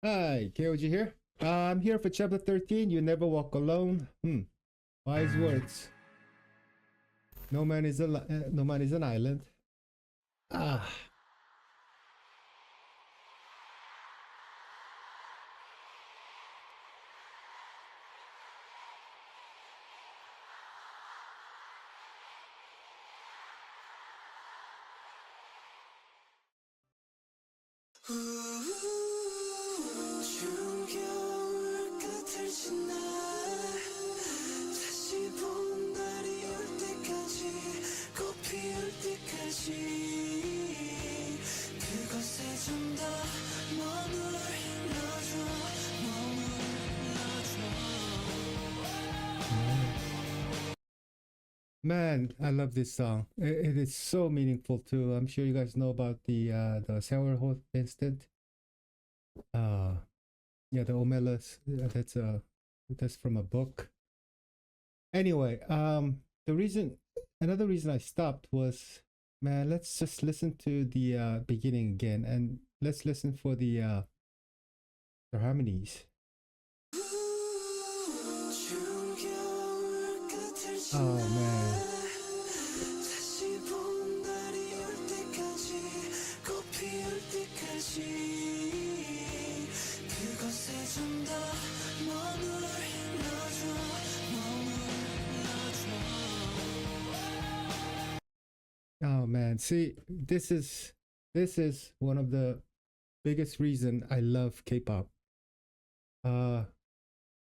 Hi, KOG here. I'm here for chapter 13. You never walk alone. Wise words. No man is no man is an island. Ah. Man, I love this song. It is so meaningful too. I'm sure you guys know about the Sourhout incident. Uh, yeah, the Omelas. That's from a book. Anyway, another reason I stopped was, man, let's just listen to the beginning again, and let's listen for the harmonies. Oh man. Oh man, see, this is one of the biggest reason I love K-pop. Uh,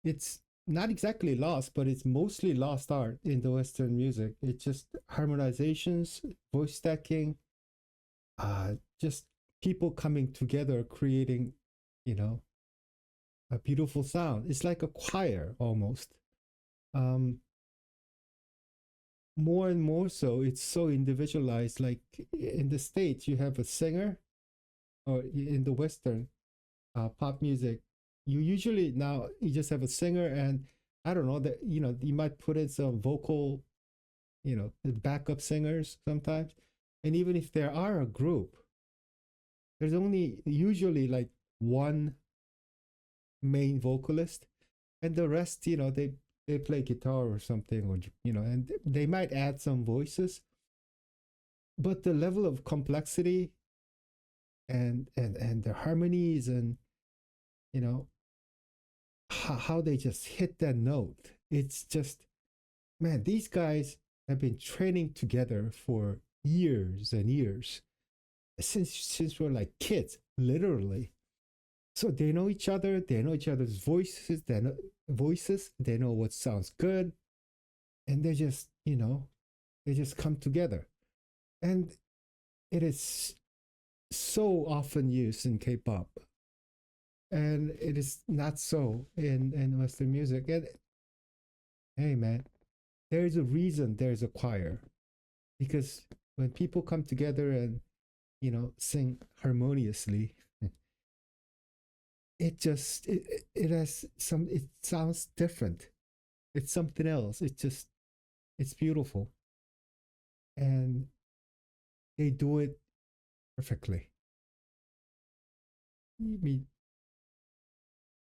it's not exactly lost, but it's mostly lost art in the Western music. It's just harmonizations, voice stacking, just people coming together, creating, you know, a beautiful sound. It's like a choir almost. Um, More and more so, it's so individualized. Like in the States, you have a singer, or in the Western pop music, you usually now you just have a singer, and I don't know that you might put in some vocal, backup singers sometimes, and even if there are a group, there's only usually like one main vocalist, and the rest, they play guitar or something, or and they might add some voices, but the level of complexity and the harmonies, and you know how they just hit that note. It's just, man, these guys have been training together for years and years, since we're like kids, literally. So they know each other, they know each other's voices, they know what sounds good, and they just come together. And it is so often used in K-pop, and it is not so in Western music. And hey, man, there's a reason there's a choir, because when people come together and sing harmoniously, it has some, it sounds different. It's something else. It's beautiful, and they do it perfectly. I mean,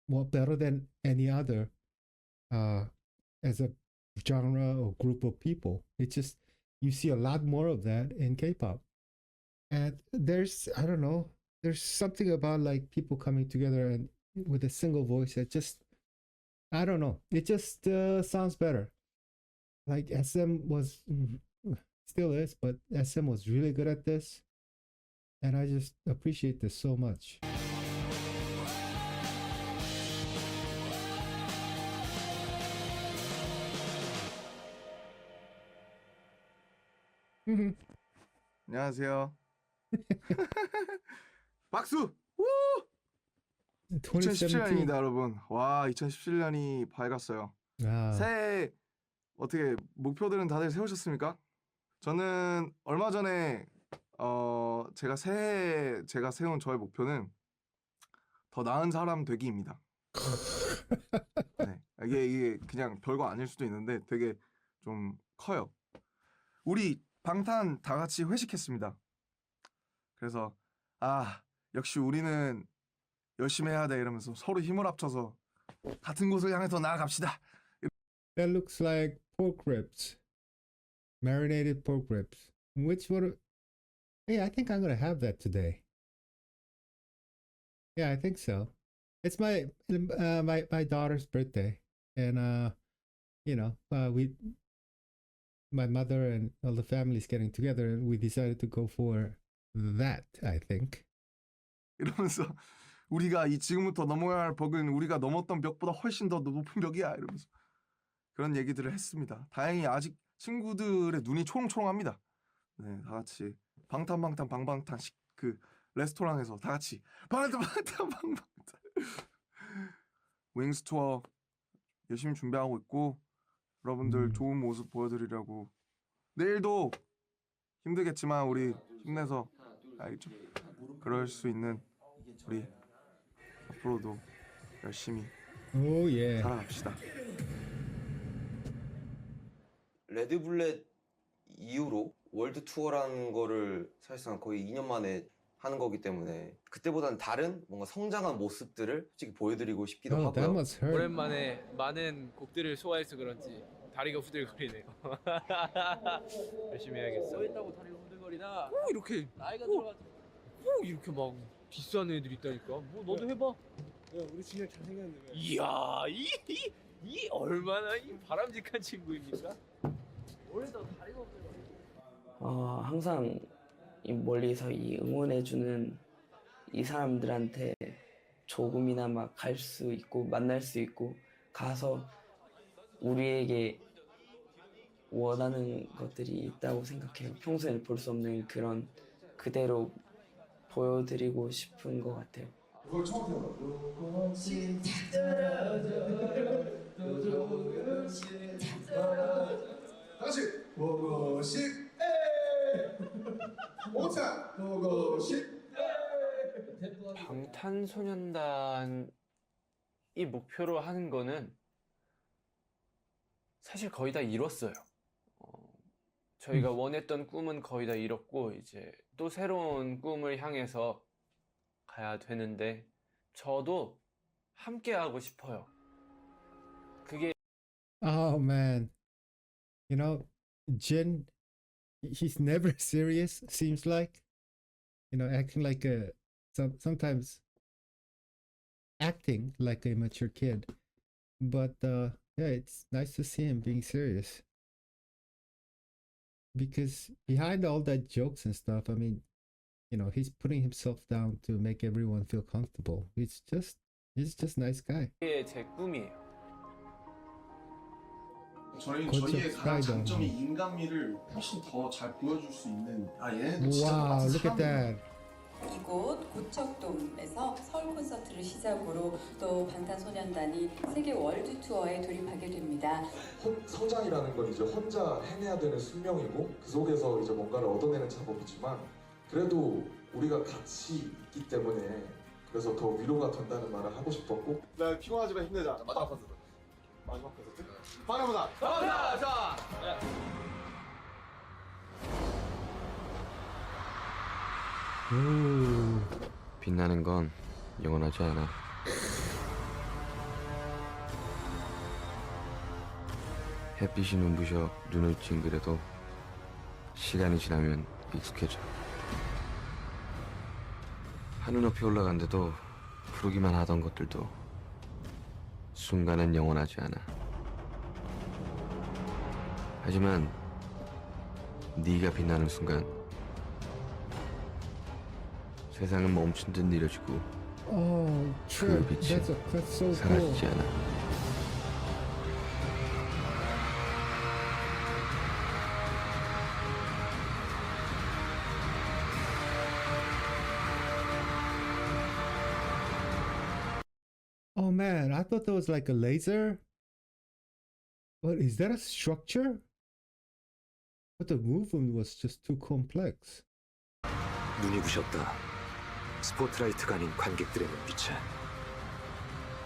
well, better than any other, uh as a genre or group of people. It just, you see a lot more of that in K-pop. And there's, I don't know, there's something about like people coming together and with a single voice that just, I don't know, it just sounds better. Like SM was, still is, but SM was really good at this, and I just appreciate this so much. 안녕하세요. 박수! 우! 2017. 2017년입니다, 여러분. 와, 2017년이 밝았어요. 새해 어떻게 목표들은 다들 세우셨습니까? 저는 얼마 전에 제가 세운 저의 목표는 더 나은 사람 되기입니다. 네, 이게 그냥 별거 아닐 수도 있는데 되게 좀 커요. 우리 방탄 다 같이 회식했습니다. 그래서 역시 우리는 열심히 해야 돼 이러면서 서로 힘을 합쳐서 같은 곳을 향해서 나아갑시다. That looks like pork ribs, marinated pork ribs. Which would, yeah, I think I'm gonna have that today. Yeah, I think so. It's my daughter's birthday, and my mother and all the family's getting together, and we decided to go for that. I think. 이러면서 우리가 이 지금부터 넘어야 할 벽은 우리가 넘었던 벽보다 훨씬 더 높은 벽이야 이러면서 그런 얘기들을 했습니다. 다행히 아직 친구들의 눈이 초롱초롱합니다. 네, 다 같이 방탄 그 레스토랑에서 다 같이 방탄 윙스 투어 열심히 준비하고 있고 여러분들 좋은 모습 보여드리려고 내일도 힘들겠지만 우리 힘내서 알겠죠? 그럴 수 있는 우리 앞으로도 열심히 Oh yeah. 살아갑시다. 레드블렛 이후로 월드 투어라는 거를 사실상 거의 2년 만에 하는 거기 때문에 그때보다는 다른 뭔가 성장한 모습들을 솔직히 보여드리고 싶기도 Oh, that 하고요. must hurt. 오랜만에 많은 곡들을 소화해서 그런지 다리가 후들거리네요. 열심히 해야겠어. 뭐 했다고 다리가 후들거리나? 오 이렇게 나이가 들어가지고 오 이렇게 막 비싼 애들 있다니까. 뭐 너도 해봐. 야, 우리 진짜 잘생겼는데. 이야 이 얼마나 이 바람직한 친구입니까? 원래도 다리가 후들거려. 항상 이 멀리서 이 응원해주는 이 사람들한테 조금이나 막 갈 수 있고 만날 수 있고 가서 우리에게 원하는 것들이 있다고 생각해요. 평소에 볼 수 없는 그런 그대로 보여드리고 싶은 것 같아요. 그걸 처음 다시 보고 싶 오차 보고 싶 방탄소년단이 목표로 하는 거는 사실 거의 다 이뤘어요. 저희가 원했던 꿈은 거의 다 이뤘고 이제 또 새로운 꿈을 향해서 가야 되는데 저도 함께 하고 싶어요. 그게 Oh man, Jin, he's never serious. Seems like, acting like sometimes acting like a mature kid. But yeah, it's nice to see him being serious. Because behind all that jokes and stuff, I mean, he's putting himself down to make everyone feel comfortable. He's just a nice guy. 제 꿈이에요. 저희의 가장 스파이더. 장점이 인간미를 훨씬 더 잘 보여줄 수 있는 얘는 Wow, look at that. 이곳 고척돔에서 서울 콘서트를 시작으로 또 방탄소년단이 세계 월드 투어에 돌입하게 됩니다. 성장이라는 건 이제 혼자 해내야 되는 숙명이고 그 속에서 이제 뭔가를 얻어내는 작업이지만 그래도 우리가 같이 있기 때문에 그래서 더 위로가 된다는 말을 하고 싶었고. 나 피곤하지만 힘내자. 마지막 콘서트. 반갑습니다. 자. 빛나는 건 영원하지 않아. 햇빛이 눈부셔 눈을 찡그려도 시간이 지나면 익숙해져. 하늘 높이 올라간데도 푸르기만 하던 것들도 순간은 영원하지 않아. 하지만 네가 빛나는 순간 세상은 멈춘 듯 느려지고 Oh, true. 그 빛이 That's so cool. 사라지지 않아. Oh man, I thought that was like a laser. But is that a structure? But the movement was just too complex. 눈이 부셨다. 스포트라이트가 아닌 관객들의 눈빛에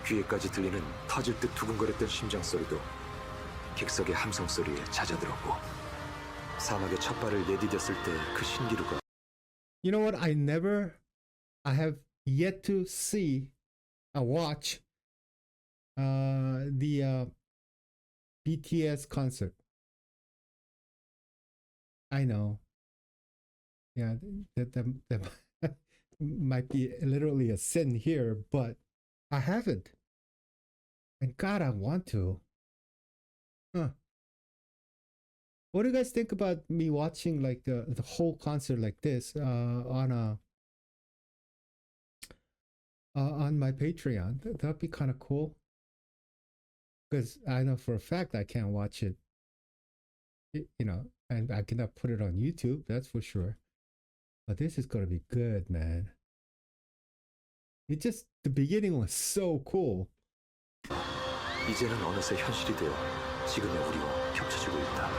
귀에까지 들리는 터질 듯 두근거렸던 심장 소리도 객석의 함성 소리에 잦아들었고 사막의 첫 발을 내디뎠을 때 그 신기루가 You know what? I have yet to see watch the BTS concert. I know. Yeah, that might be literally a sin here, but I haven't. And God, I want to. Huh. What do you guys think about me watching like the whole concert like this on my Patreon? That'd be kind of cool. Because I know for a fact I can't watch it, and I cannot put it on YouTube, that's for sure. But this is gonna be good, man. The beginning was so cool. 이제는 어느새 현실이 되어 지금의 우리와 겹쳐지고 있다.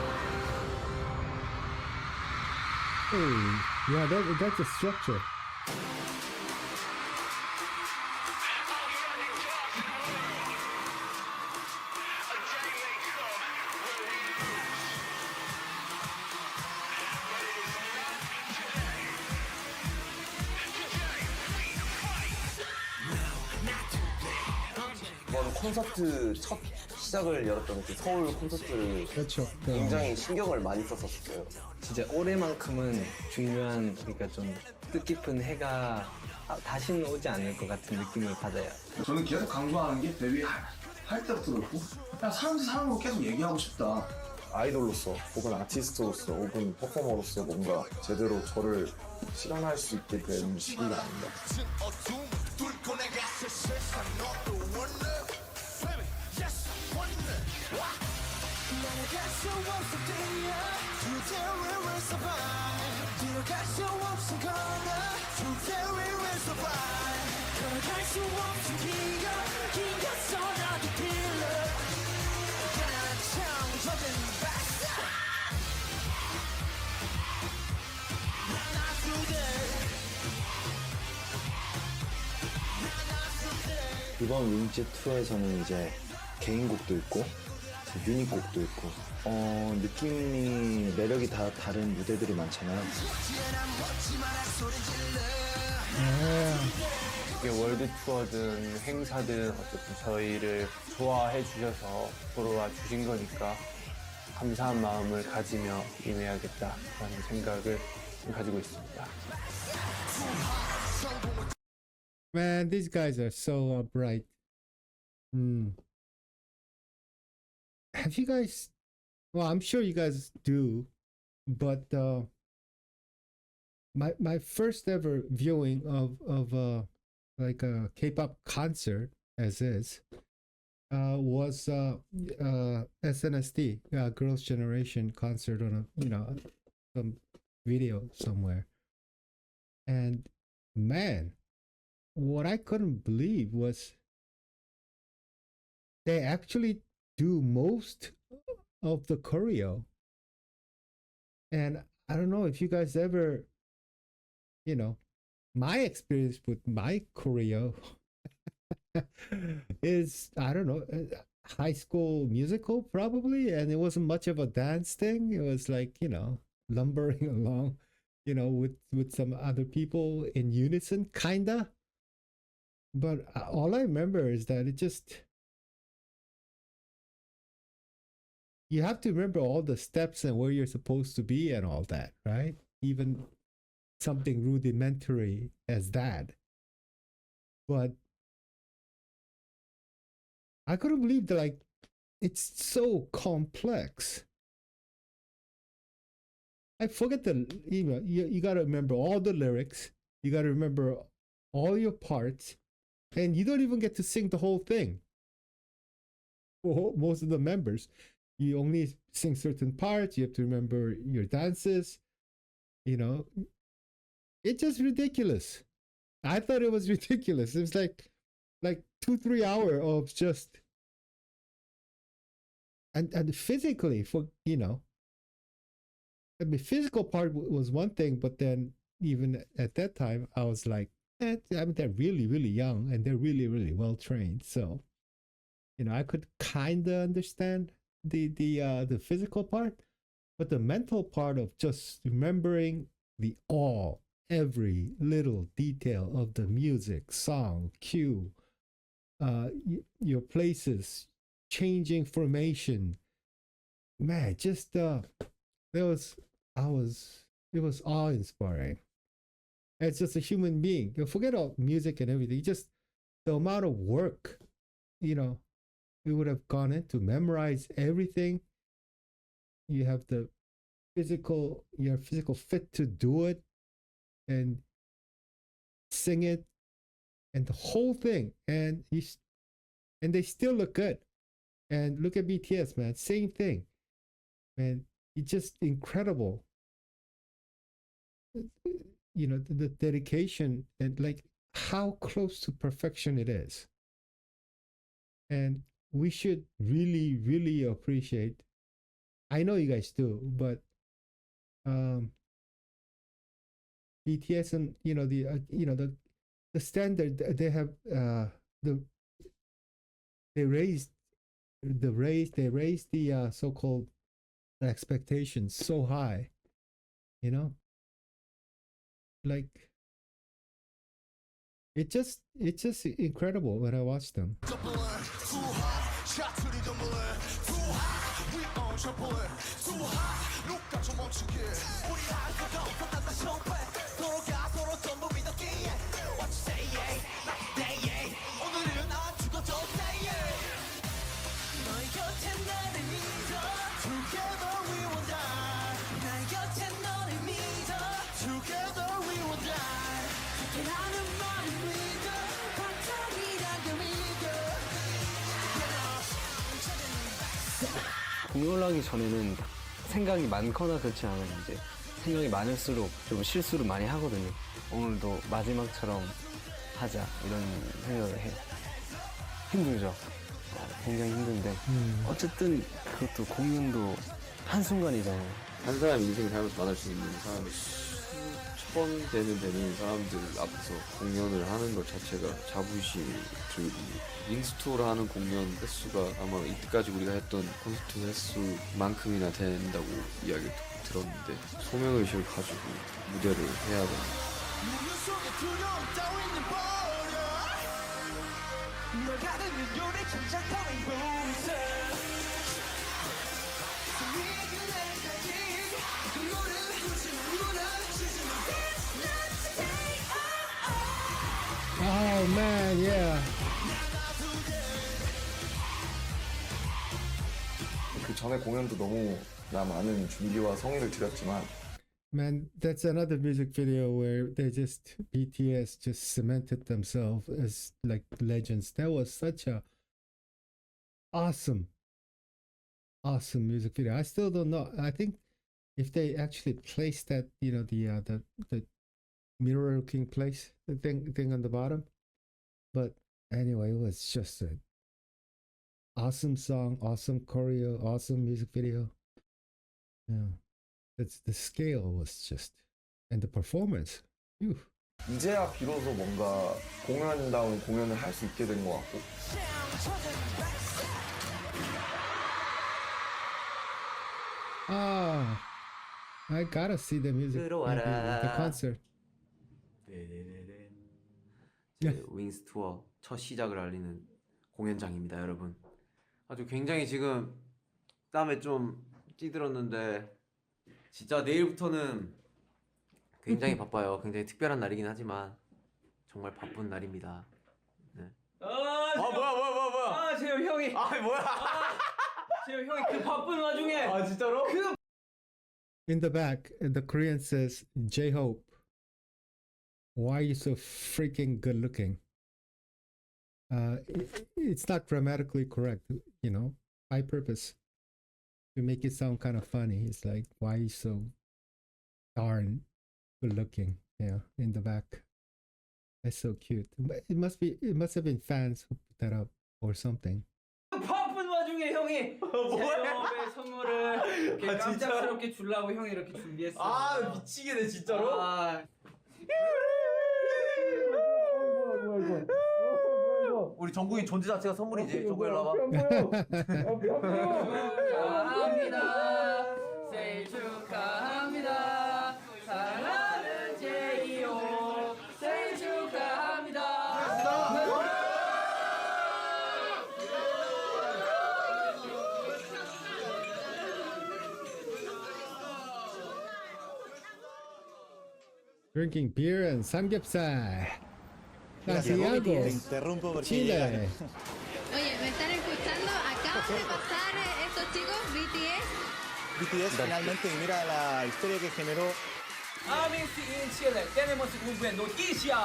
Hey, yeah, that's a structure. 이번 콘서트 첫 시작을 열었던 그 서울 콘서트를 그렇죠. 굉장히 신경을 많이 썼었어요. 진짜 올해만큼은 중요한, 그러니까 좀 뜻깊은 해가 다시는 오지 않을 것 같은 느낌을 받아요. 저는 계속 강조하는 게 데뷔할 때부터 그렇고 그냥 사람으로 계속 얘기하고 싶다. 아이돌로서 혹은 아티스트로서 혹은 퍼포머로서 뭔가 제대로 저를 실현할 수 있게 된 시기가 아닌가. 이번 윈즈 투어에서는 이제 개인곡도 있고 유닛곡도 있고 느낌이 매력이 다 다른 무대들이 많잖아요. 이게 월드 투어든 행사든 어쨌든 저희를 좋아해 주셔서 보러 와 주신 거니까 감사한 마음을 가지며 임해야겠다라는 생각을 가지고 있습니다. Man, these guys are so bright. Have you guys? Well, I'm sure you guys do, but my first ever viewing of like a K-pop concert as is was SNSD, Girls' Generation concert on some video somewhere, and man, what I couldn't believe was they actually do most of the choreo. And I don't know if you guys ever, my experience with my choreo is, I don't know, High School Musical probably, and it wasn't much of a dance thing. It was like, lumbering along, with some other people in unison, kinda. But all I remember is that you have to remember all the steps and where you're supposed to be and all that, right? Even something rudimentary as that. But I couldn't believe that, like, it's so complex. I forget you got to remember all the lyrics. You got to remember all your parts. And you don't even get to sing the whole thing. For most of the members, you only sing certain parts. You have to remember your dances. It's just ridiculous. I thought it was ridiculous. It was like 2-3 hours of just and physically I mean, physical part was one thing, but then even at that time, I was like, I mean, they're really, really young and they're really, really well trained. So, I could kind of understand the physical part, but the mental part of just remembering every little detail of the music, song, cue, your places, changing formation. Man, just it was awe-inspiring. As just a human being, you forget all music and everything. Just the amount of work, we would have gone in to memorize everything. You have the your physical fit to do it and sing it and the whole thing. And they still look good. And look at BTS, man. Same thing. Man, it's just incredible. The dedication and like how close to perfection it is. And we should really, really appreciate. I know you guys do, but BTS and the standard they have they raised the so-called expectations so high, like it's just incredible when I watch them. 공연을 하기 전에는 생각이 많거나 그렇지 않아요. 이제 생각이 많을수록 좀 실수를 많이 하거든요. 오늘도 마지막처럼 하자 이런 생각을 해요. 힘들죠. 굉장히 힘든데 어쨌든 그것도 공연도 한순간이잖아요. 한 사람 인생에 잘못 만날 수 있는 사람이 수천 되는 사람들 앞에서 공연을 하는 것 자체가 자부심 들고 윙스 투어를 하는 공연 횟수가 아마 이때까지 우리가 했던 콘서트 횟수만큼이나 된다고 이야기를 들었는데 소명의식을 가지고 무대를 해야 됩니다. Oh man, yeah. 그 전에 공연도 너무 많은 준비와 성의를 들였지만 Man, that's another music video where BTS just cemented themselves as like legends. That was such a awesome music video. I still don't know. I think if they actually placed that, the mirror looking place, the thing on the bottom. But anyway, it was just an awesome song, awesome choreo, awesome music video. Yeah. The scale was just, and the performance. Whew. 이제야 비로소 뭔가 공연다운 공연을 할 수 있게 된 것 같고. I gotta see the music, the concert. 네네네네. 윙스 투어 첫 시작을 알리는 공연장입니다, 여러분. 아주 굉장히 지금 땀에 좀 찌들었는데 진짜 내일부터는 굉장히 바빠요. 굉장히 특별한 날이긴 하지만 정말 바쁜 날입니다. 네. 뭐야? 재영 형이. 뭐야? 재영 형이 그 바쁜 와중에. 진짜로? In the back, the Korean says, J-Hope, why are you so freaking good looking? It's not grammatically correct, by purpose. To make it sound kind of funny. It's like, why are you so darn good looking? Yeah, in the back. That's so cute. It must have been fans who put that up or something. 바쁜 와중에 형이 재영의 선물을 이렇게 깜짝스럽게 주려고 형이 이렇게 준비했어요. 미치겠네 진짜로? 우리 정국이 존재 자체가 선물이지. 정국 일로 와봐. 축하합니다. 생일 축하합니다. 사랑하는 제이홉 생일 축하합니다. Drinking beer and samgyeopsal. Mira, Santiago, te interrumpo porque Chile. Oye, ¿me están escuchando? Acaban de pasar estos chicos, BTS. BTS finalmente, y mira la historia que generó. Amnesty in Chile, tenemos una buena noticia.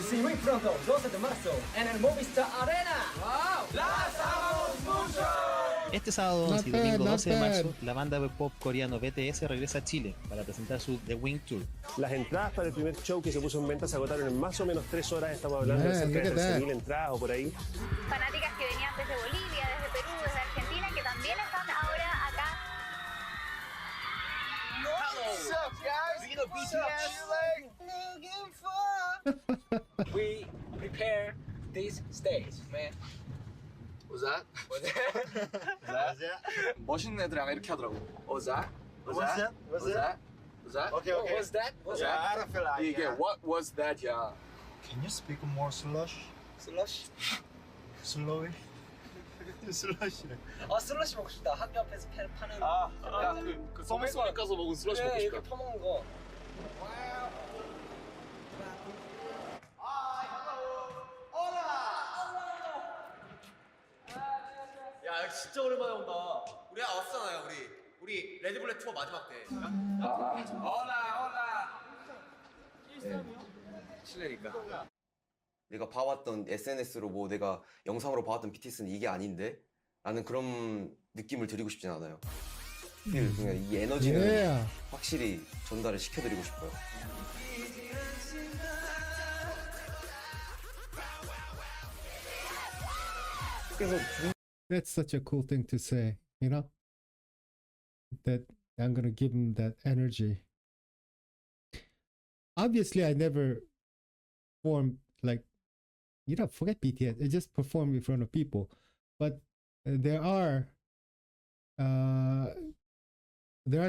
Se muy pronto, 12 de marzo, en el Movistar Arena. ¡Wow! ¡Las amamos mucho! Este sábado 11 y Not bad, domingo not 12 de marzo, bad. la banda de pop coreano BTS regresa a Chile para presentar su The Wing Tour. Las entradas para el primer show que se puso en venta se agotaron en más o menos 3 horas. Estamos hablando de Man, cerca de look at that. 13.000 entradas o por ahí. Fanáticas que venían desde Bolivia, desde Perú, desde Argentina, que también están ahora acá. What's up, guys? We the BTS Looking for. We prepare this stage, man. Was that? 멋있는 애들이랑 이렇게 하더라고. Was that? Was that? Was that? Was that? Okay, okay. What's that? What's Yeah, that? I don't feel like. Yeah, what was that? Yeah. Can you speak more slush? 슬러시? Slowly? 슬러시래. 슬러시 먹고 싶다. 학교 앞에서 파는. 그 서머소닉 가서 먹은 슬러시 먹고 싶다. 이렇게 퍼먹는 거. 야 진짜 오랜만에 온다. 우리 왔잖아요. 우리 레드불렛 투어 마지막 때. 실례니까. 내가 봐왔던 SNS로 뭐 내가 영상으로 봐왔던 BTS는 이게 아닌데? 라는 그런 느낌을 드리고 싶진 않아요. 그냥 이 에너지는 Yeah. 확실히 전달을 시켜드리고 싶어요. 그래서 That's such a cool thing to say, you know? That I'm gonna give him that energy. Obviously, I never formed like, forget BTS. I just perform in front of people. But there are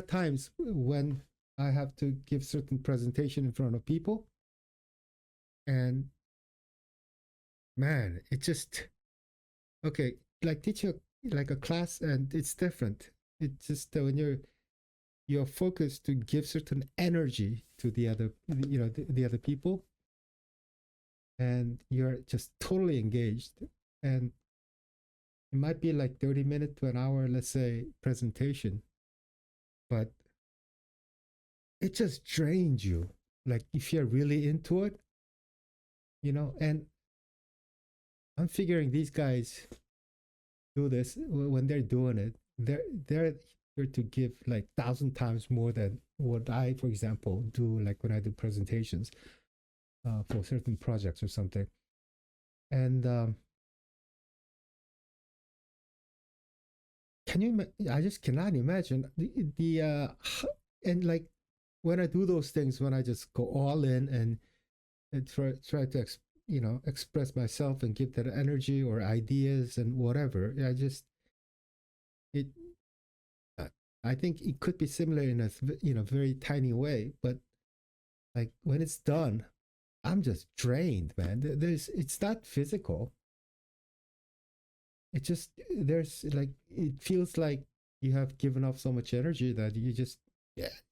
times when I have to give certain presentation in front of people, and man, it just okay. Like teaching like a class, and it's different. It's just when you're focused to give certain energy to the other, the other people, and you're just totally engaged. And it might be like 30 minutes to an hour, let's say, presentation, but it just drains you. Like if you're really into it, and I'm figuring these guys do this when they're doing it. They're here to give like 1,000 times more than what I, for example, do like when I do presentations for certain projects or something. And I just cannot imagine the and like when I do those things, when I just go all in and try to express myself and give that energy or ideas and whatever. I think it could be similar in a very tiny way, but like when it's done, I'm just drained, man. It's not physical. It feels like you have given off so much energy that you just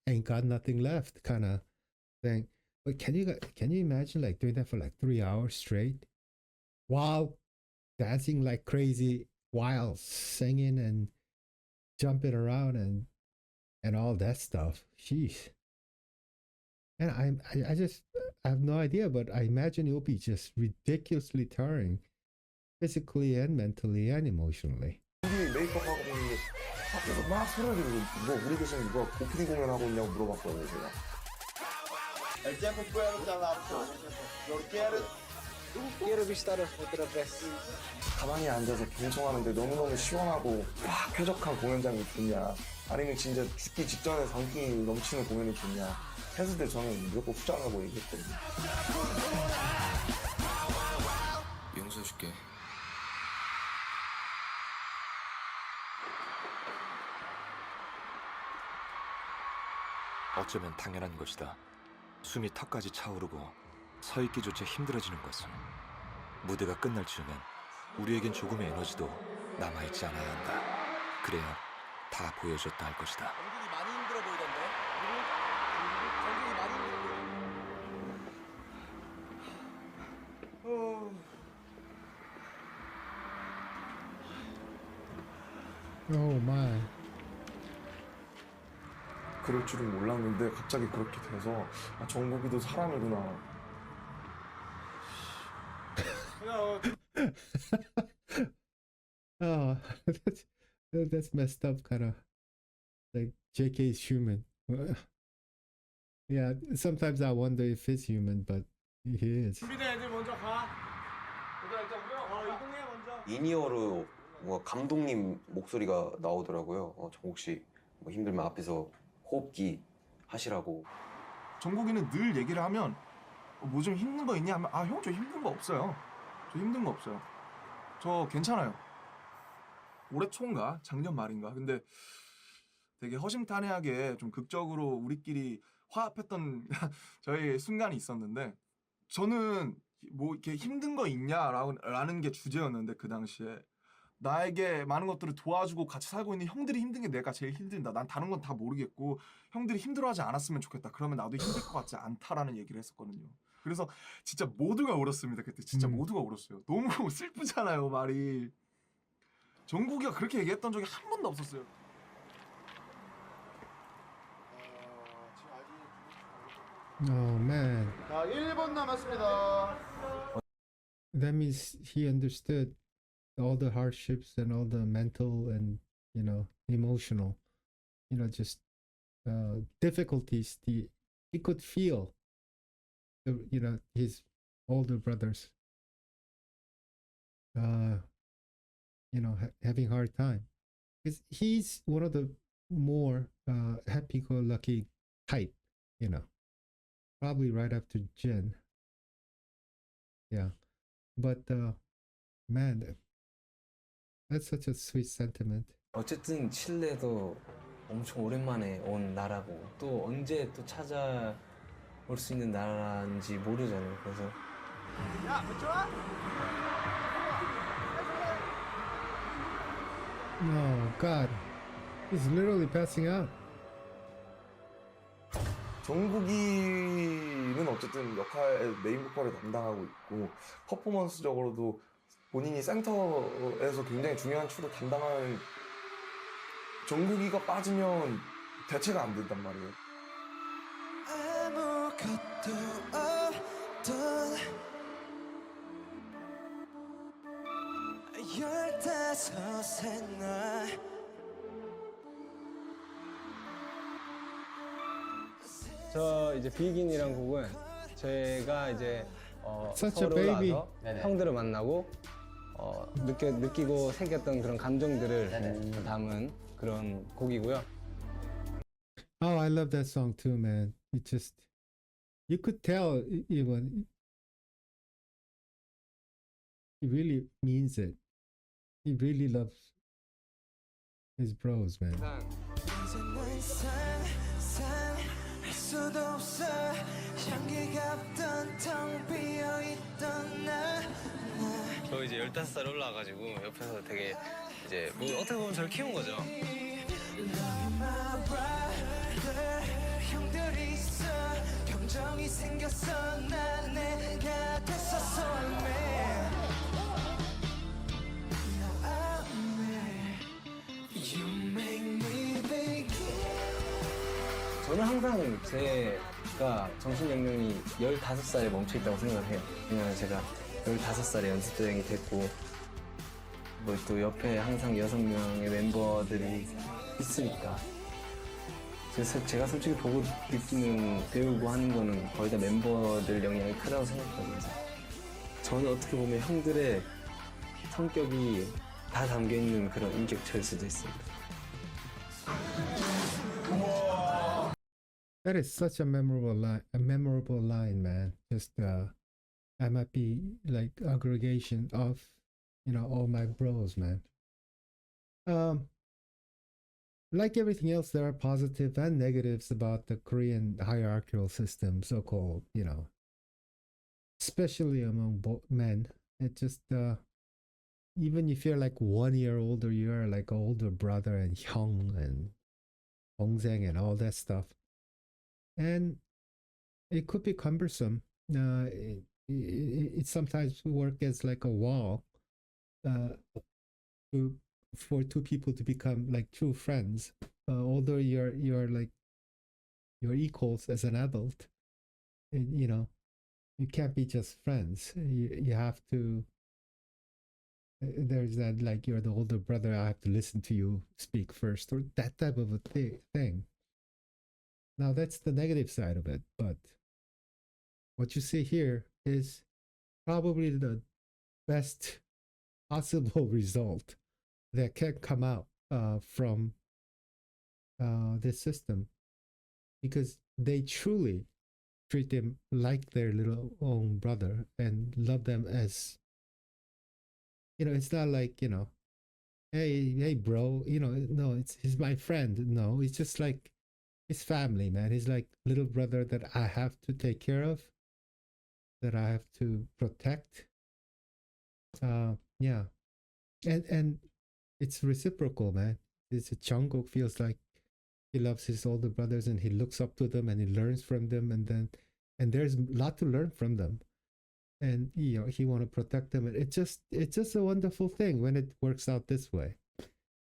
ain't got nothing left, kind of thing. But can you imagine like doing that for like 3 hours straight, while dancing like crazy, while singing and jumping around and all that stuff? Sheesh. And I have no idea, but I imagine it will be just ridiculously tiring, physically and mentally and emotionally. 메이크업하고 있는데 밖에서 막 소리 지르고 우리 교수님 누가 오프닝 공연하고 있냐고 물어봤거든요, 제가. El tiempo fue otra lapso. Lo quiero visitar otra vez. 가만히 앉아서 경청하는데 너무너무 시원하고 와 쾌적한 공연장이 좋냐, 아니면 진짜 죽기 직전에 광기 넘치는 공연이 좋냐 했을 때 저는 무조건 후자라고 얘기했거든요. 용서해줄게. 어쩌면 당연한 것이다. 숨이 턱까지 차오르고 서 있기조차 힘들어지는 것은 무대가 끝날 즈음엔 우리에겐 조금의 에너지도 남아있지 않아야 한다. 그래야 다 보여줬다 할 것이다. 정국이 많이 힘들어 보이던데? 정국이 많이 힘들어 보이던데? Oh my. 그럴 줄은 몰랐는데 갑자기 그렇게 돼서 아, 정국이도 사람이구나. Oh, that's messed up, kind of like JK is human. Yeah, sometimes I wonder if he's human, but he is. 준비된 애들 먼저 가. 얘들아 일단 이동해 먼저. 인이어로 뭔가 감독님 목소리가 나오더라고요. 정국 씨뭐 힘들면 앞에서 호흡기 하시라고. 정국이는 늘 얘기를 하면 뭐 좀 힘든 거 있냐 하면 아 형 저 힘든 거 없어요. 저 힘든 거 없어요. 저 괜찮아요. 올해 초인가 작년 말인가 근데 되게 허심탄회하게 좀 극적으로 우리끼리 화합했던 저희 순간이 있었는데 저는 뭐 이렇게 힘든 거 있냐라는 게 주제였는데 그 당시에 나에게 많은 것들을 도와주고 같이 살고 있는 형들이 힘든 게 내가 제일 힘들다. 난 다른 건 다 모르겠고 형들이 힘들어하지 않았으면 좋겠다. 그러면 나도 힘들 것 같지 않다라는 얘기를 했었거든요. 그래서 진짜 모두가 울었습니다. 그때 진짜 모두가 울었어요. 너무 슬프잖아요 말이. 정국이가 그렇게 얘기했던 적이 한 번도 없었어요. Oh man. 자, 1분 남았습니다. That means he understood all the hardships and all the mental and, you know, emotional, you know, just difficulties he could feel, you know, his older brothers, you know, having hard time. Because he's one of the more happy-go-lucky type, you know, probably right after Jin. Yeah, but man, that's such a sweet sentiment. 어쨌든 칠레도 엄청 오랜만에 온 나라고 또 언제 또 찾아올 수 있는 나라인지 모르잖아요. 그래서 야, 좋아? Oh God, he's literally passing out. 정국이는 어쨌든 메인 보컬을 담당하고 있고 퍼포먼스적으로도 본인이 센터에서 굉장히 중요한 축을 담당하는 정국이가 빠지면 대체가 안 된단 말이에요. 아무것도 없던 15의 날 저 이제 비긴이란 곡은 제가 이제 Such 서울 a baby. 올라와서 형들을 만나고 느끼고 생겼던 그런 감정들을 담은 그런 곡이고요. Oh, I love that song too, man. It just, you could tell even he really means it. He really loves his bros, man. 이제는 상상할 수도 없어 향기가 없던 텅 비어있던 저 이제 15살 올라와가지고 옆에서 되게 이제 뭐 어떻게 보면 저를 키운 거죠. 형들이 있어 감정이 생겼어 난 내가 됐었어 저는 항상 제가 정신연령이 15살에 멈춰있다고 생각을 해요. 그냥 제가 15살에 연습생이 됐고 뭐 또 옆에 항상 6명의 멤버들이 있으니까 그래서 제가 솔직히 보고 느끼는 배우고 하는 거는 거의 다 멤버들 영향이 크다고 생각하거든요. 저는 어떻게 보면 형들의 성격이 다 담겨있는 그런 인격체일 수도 있습니다. That is such a memorable line, man. Just I might be like aggregation of, you know, all my bros, man. Like everything else, there are positives and negatives about the Korean hierarchical system, so-called, you know, especially among men. It just even if you're like 1 year older, you're like an older brother and hyung and 동생 and all that stuff. And it could be cumbersome. It sometimes work as like a wall to for two people to become like true friends. Although you're like you're equals as an adult, you know, you can't be just friends. You have to. There's that like you're the older brother. I have to listen to you speak first, or that type of a thing. Now that's the negative side of it, but what you see here is probably the best possible result that can come out from this system, because they truly treat him like their little own brother and love them as, you know, it's not like, you know, hey bro, you know, no, he's my friend. No, it's just like his family, man. He's like little brother that I have to take care of, that I have to protect. Yeah. And it's reciprocal, man. It's a Jungkook feels like he loves his older brothers and he looks up to them and he learns from them, and there's a lot to learn from them. And you know, he want to protect them. It's just a wonderful thing when it works out this way.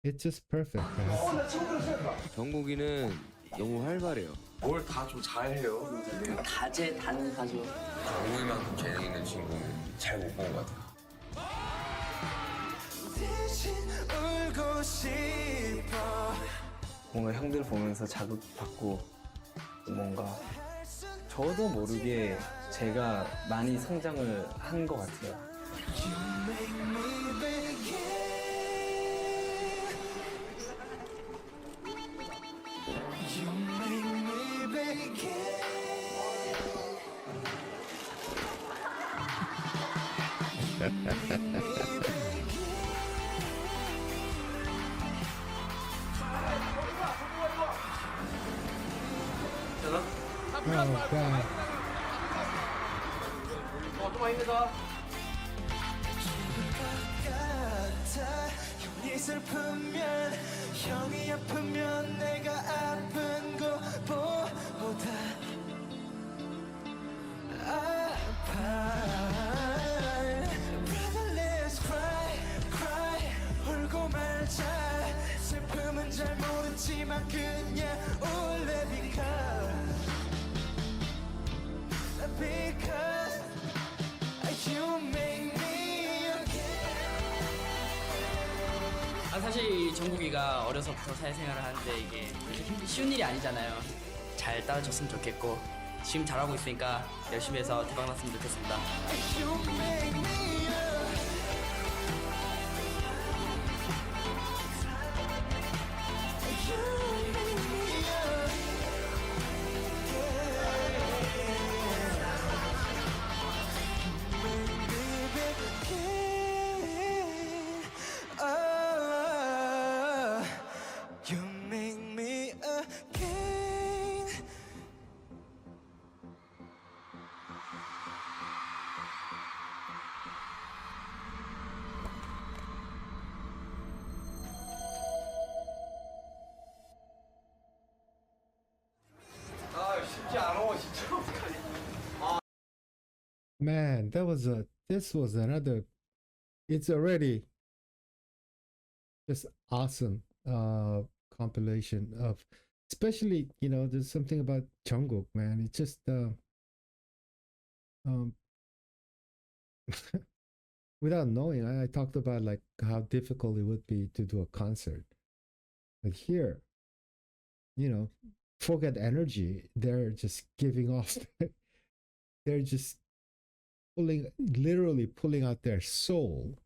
It's just perfect, man. 정국이는 너무 활발해요. 뭘 다 좀 잘해요. 다재다능하죠. 정국이만큼 재능 있는 친구는 잘 못 본 것 같아요. 뭔가 형들 보면서 자극받고 뭔가 저도 모르게 제가 많이 성장을 한 것 같아요. Oh god. 좀만 힘내자. 형이 슬프면 형이 아프면 내가 아픈 것보다 아파. Brother, let's cry, cry. 울고 말자. 슬픔은 잘 모르지만 그냥 울래 because you make me again. 사실 정국이가 어려서부터 사회생활을 하는데 이게 그렇게 쉬운 일이 아니잖아요. 잘 따라줬으면 좋겠고 지금 잘하고 있으니까 열심히 해서 대박 났으면 좋겠습니다. Man, this was another, it's already just awesome compilation of, especially, you know, there's something about Jungkook, man. It's just without knowing, I talked about like how difficult it would be to do a concert. But here, you know, forget energy. They're just giving off. They're just literally pulling out their soul,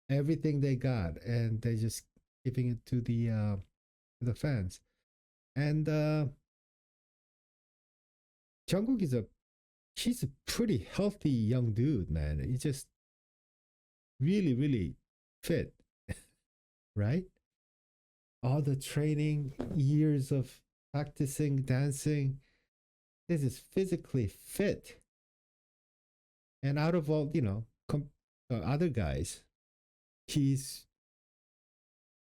everything they got, and they're just giving it to the fans. And Jungkook he's a pretty healthy young dude, man. He's just really, really fit, right? All the training, years of practicing, dancing, this is physically fit. And out of all, you know, other guys, he's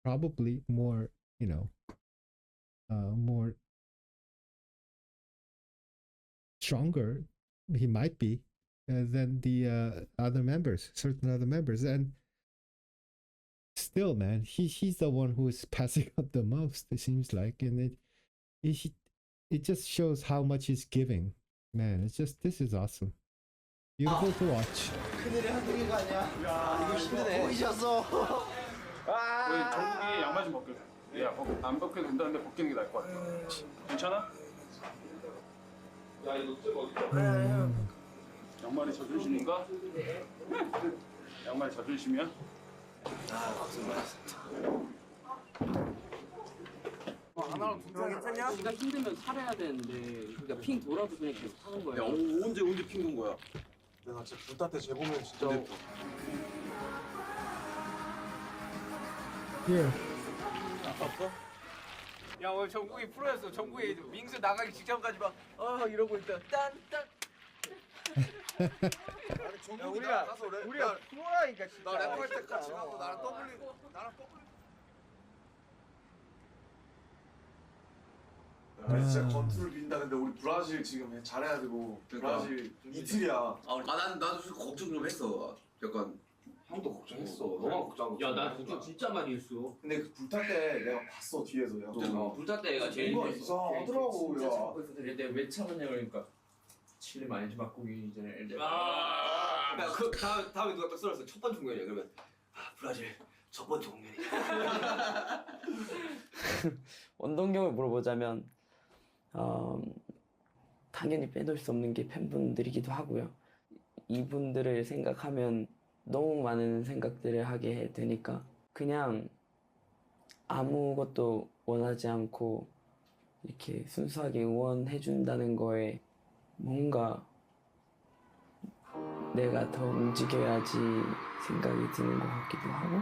probably more, you know, more stronger. He might be than the other members, certain other members, and still, man, he's the one who is passing up the most. It seems like, and it just shows how much he's giving. Man, it's just this is awesome. Beautiful to watch. 큰일이 한두 개가 아니야. 야, 이거 힘드네. 보이셨어? 정국이 양말 좀 벗겨줘. 야, 안 벗겨도 된다는데 벗기는 게 나을 것 같아. 괜찮아? 야, 이거 좀 어디다? 양말이 자존심인가? 양말이 자존심이야? 아, 고생 많았습니다. 하나로 괜찮냐? 네가 힘들면 살아야 되는데 그러니까 핑 돌아도 그냥 계속 하는 거야. 야, 언제 핑 돈 거야? 내가 진짜 불타 때 재보면 진짜. Here. 아팠어? 야 오늘 정국이 프로였어. 정국이 밍스 나가기 직전까지 막 이러고 있다. 딴딴. 야, 우리가 프로라니까 진짜. 나 랩할 때 같이 가고 나랑 더블. 야, 진짜 건투를 빈다. 근데 우리 브라질 지금 잘해야 되고. 브라질 이틀이야. 나도 좀 걱정 좀 했어. 약간 형도 걱정했어. 너무 걱정하고. 야, 나 걱정 진짜 많이 했어. 근데 그 불탈 때 내가 봤어 뒤에서. 야, 불타 때가 제일 뭔가 이상하더라고. 진짜 야. 참고 있었는데 내가 왜 참았냐 그러니까 칠을 많이 좀 바꾸기 전에 그 다음에 누가 딱 써놨어. 첫 번째 공연이야. 그러면 브라질 첫 번째 공연이야. 원동경을 물어보자면 당연히 빼놓을 수 없는 게 팬분들이기도 하고요. 이분들을 생각하면 너무 많은 생각들을 하게 되니까 그냥 아무것도 원하지 않고 이렇게 순수하게 응원해준다는 거에 뭔가 내가 더 움직여야지 생각이 드는 것 같기도 하고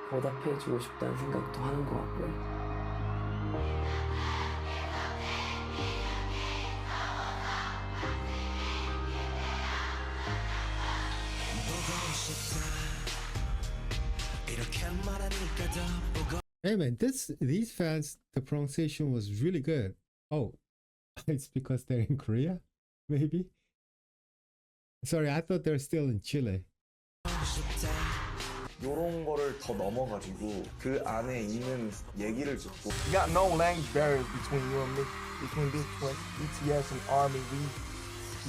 보답해주고 싶다는 생각도 하는 것 같고요. Hey man, these fans, the pronunciation was really good. Oh, it's because they're in Korea? Maybe? Sorry, I thought they're still in Chile. 요런 거를 더 넘어가지고 그 안에 있는 얘기를 듣고 You got no language barriers between you and me. Between BTS and Army,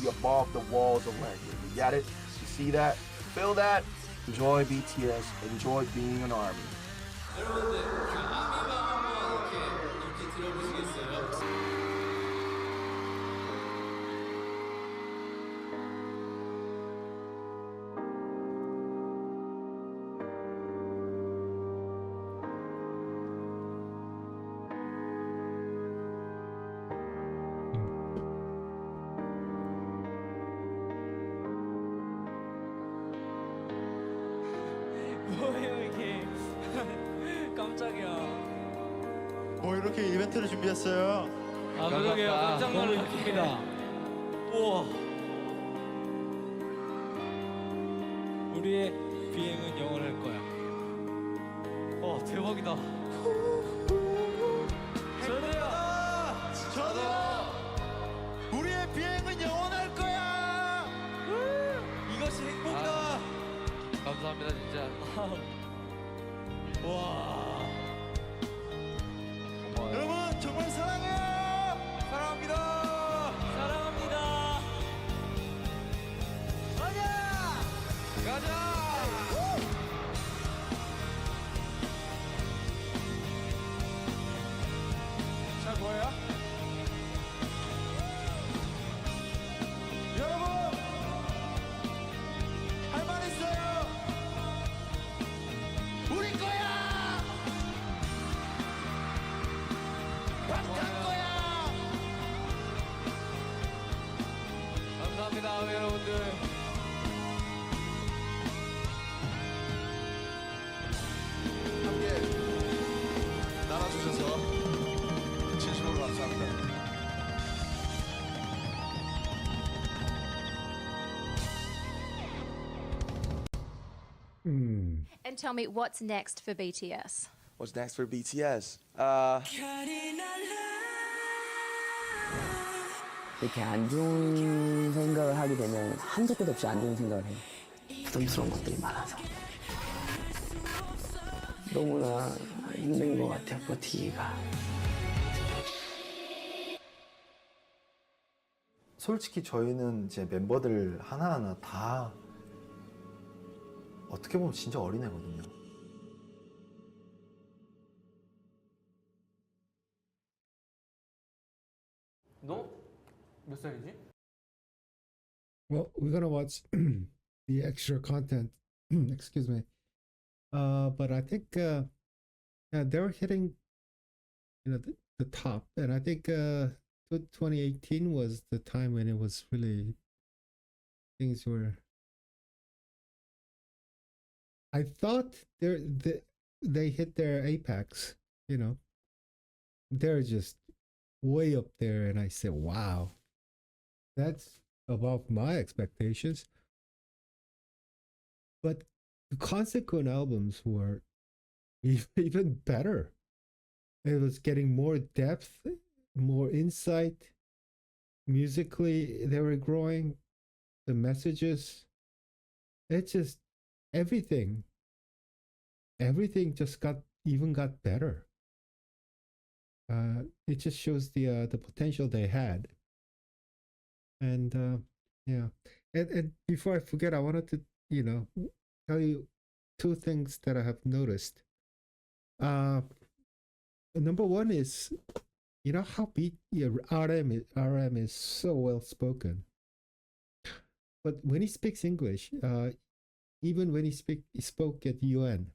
we above the walls of language. You got it? You see that? Feel that? Enjoy BTS. Enjoy being an Army. 여러분들 그 아미바 한번 이렇게 들어보시겠어요? 뭐예요 이게? 깜짝이야. 뭐 이렇게 이벤트를 준비했어요? 아 그러게요. 깜짝 놀랐습니다. 우와. 우리의 비행은 영원할 거야. 와 대박이다. 저도요. 우리의 비행은 영원할 거야. 이것이 행복이다. 감사합니다 진짜. 와. 여러분 정말 사랑해요. 사랑합니다. 사랑합니다. 가자. 자 뭐야? 여러분 할 말 있어요. 우리 거야. 방탄 거야. 감사합니다 여러분들. 함께 나눠주셔서 진심으로 감사합니다. And tell me, what's next for BTS? What's next for BTS? 이렇게 안 좋은 생각을 하게 되면 한도 끝도 없이 안 좋은 생각을 해요. 부담스러운 것들이 많아서. 너무나 힘든 것 같아요, 버티기가. 솔직히 저희는 이제 멤버들 하나하나 다 어떻게 보면 진짜 어린애거든요. 너 몇 살이지? Well, we're gonna watch the extra content. Excuse me. But I think yeah, they were hitting, the top, and I think 2018 was the time when it was really things were. I thought they hit their apex. They're just way up there, and I said, "Wow, that's above my expectations." But the consequent albums were even better. It was getting more depth, more insight. Musically, they were growing. The messages, it just everything just got better. It just shows the potential they had. And yeah, and before I forget, I wanted to tell you two things that I have noticed. Number one is, how RM is so well spoken, but when he speaks English, even when he spoke at UN,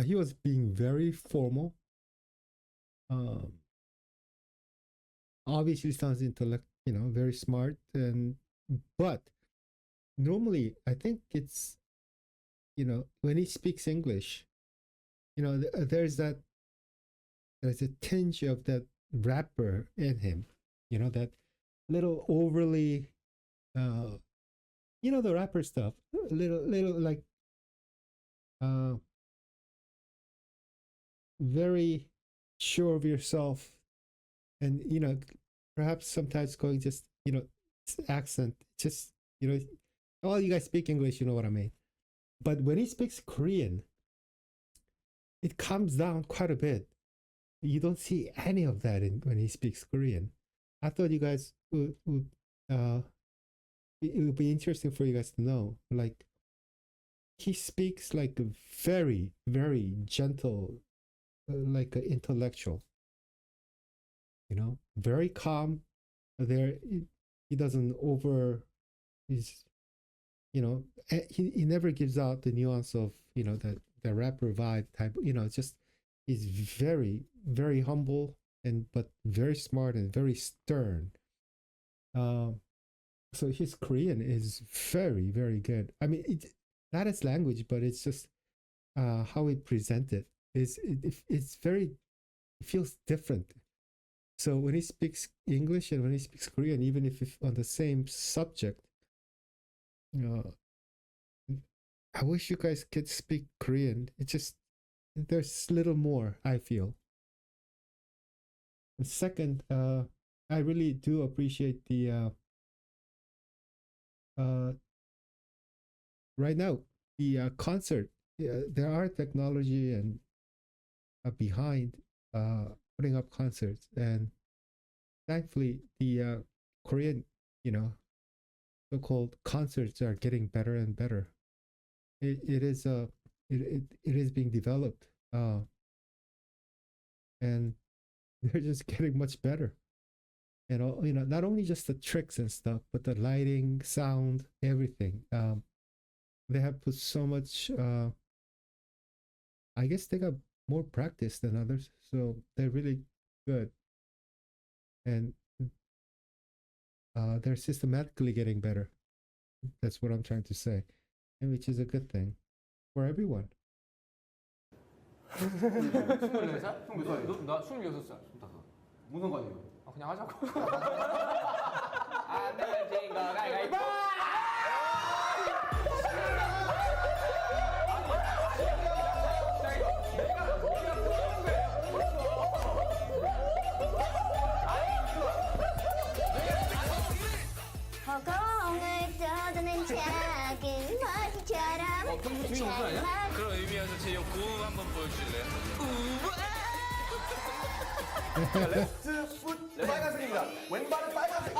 he was being very formal. Obviously sounds very smart, but normally I think it's, when he speaks English, there's a tinge of that rapper in him, that little overly, the rapper stuff, little like, very sure of yourself, and perhaps sometimes going just accent, just all you guys speak English, you know what I mean. But when he speaks Korean, it comes down quite a bit. You don't see any of that when he speaks Korean. I thought you guys would it would be interesting for you guys to know, like, he speaks like a very, very gentle, like an intellectual, very calm. He doesn't he never gives out the nuance of, the rapper vibe type, just he's very, very humble but very smart and very stern. So his Korean is very, very good. I mean, it's not his language, but it's just how he presents it. It's very, it feels different. So when he speaks English and when he speaks Korean, even if on the same subject, I wish you guys could speak Korean. It just, there's little more, I feel. And second, I really do appreciate the right now, the concert. There are technology and behind putting up concerts, and thankfully the Korean, so-called concerts are getting better and better. It is being developed, and they're just getting much better. And not only just the tricks and stuff, but the lighting, sound, everything. They have put so much. I guess they got more practice than others, so they're really good, and they're systematically getting better. That's what I'm trying to say, and which is a good thing for everyone. 24살? 나 26살. 무슨 상관이에요? 그냥 하자고. 안 내면 진거 가위바위보! 허공을 떠도는 작은 머리처럼 평소 주인 목소리 아니야? 그런 의미에서 제 고음 한번 보여주실래요? 레프트 풋 빨간색입니다. 왼발은 빨간색.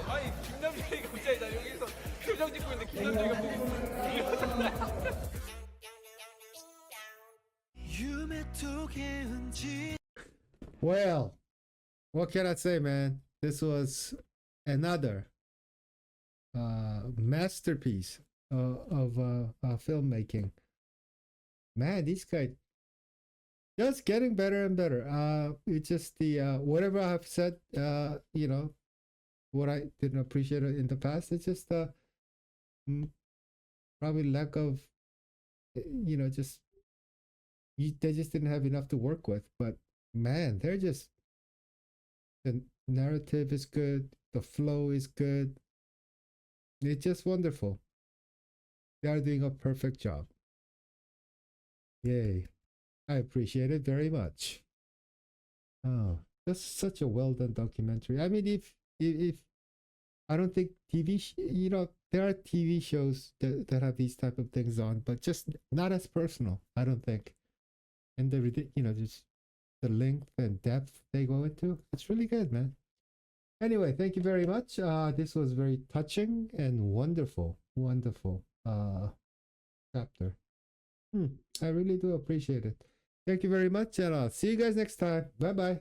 아니 김남준이가 갑자기 나 여기서 표정 짓고 있는데 김남준이가 보고 이러잖아. Well, what can I say, man? This was another masterpiece of filmmaking. Man, these guys just getting better and better. It's just the whatever I've said, you know, what I didn't appreciate in the past. It's just probably lack of, you know, just they just didn't have enough to work with. But man, they're just, the narrative is good, the flow is good. It's just wonderful. They are doing a perfect job. Yay. I appreciate it very much. Oh, that's such a well done documentary. I mean, if I don't think you know, there are TV shows that have these type of things on, but just not as personal, I don't think. And the, you know, just the length and depth they go into, it's really good, man. Anyway, thank you very much. This was very touching and wonderful chapter. I really do appreciate it. Thank you very much, and I'll see you guys next time. Bye bye.